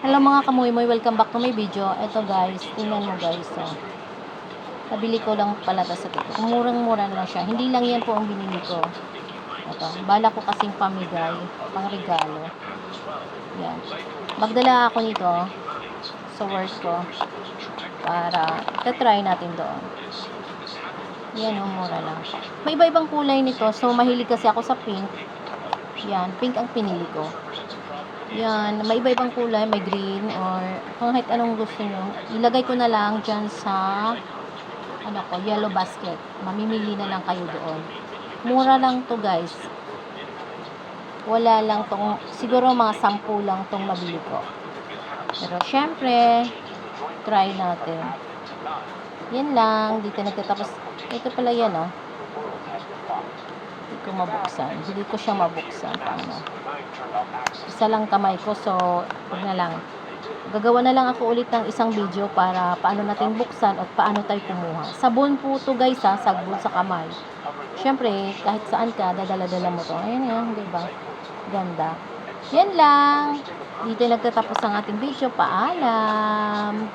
Hello mga kamoy-moy, welcome back to my video. Ito guys, tingnan mo guys. Oh. Nabili ko lang pala to sa TikTok. Murang-mura lang siya. Hindi lang yan po ang binili ko. Ito, bala ko kasing pamigay, pang regalo. Yan. Magdala ako nito sa work ko para try natin doon. Yan, mura lang. May iba-ibang kulay nito. So, mahilig kasi ako sa pink. Yan, pink ang pinili ko. Yan, may iba-ibang kulay, may green or kahit anong gusto nyo. Ilagay ko na lang dyan sa yellow basket. Mamimili na lang kayo doon. Mura lang to guys. Wala lang tong, siguro mga 10 lang tong nabili ko. Pero syempre, try natin. Yan lang, dito nagtatapos. Ito pala yan oh. Hindi ko mabuksan. Hindi ko siya mabuksan. Paano? Isa lang kamay ko, so huwag na lang. Gagawa na lang ako ulit ng isang video para paano natin buksan at paano tayo kumuha. Sabon po to guys ha, sabon sa kamay. Syempre, kahit saan ka, dadala-dala mo to. Ayan yan, diba? Ganda. Yan lang. Dito nagtatapos ang ating video. Paalam!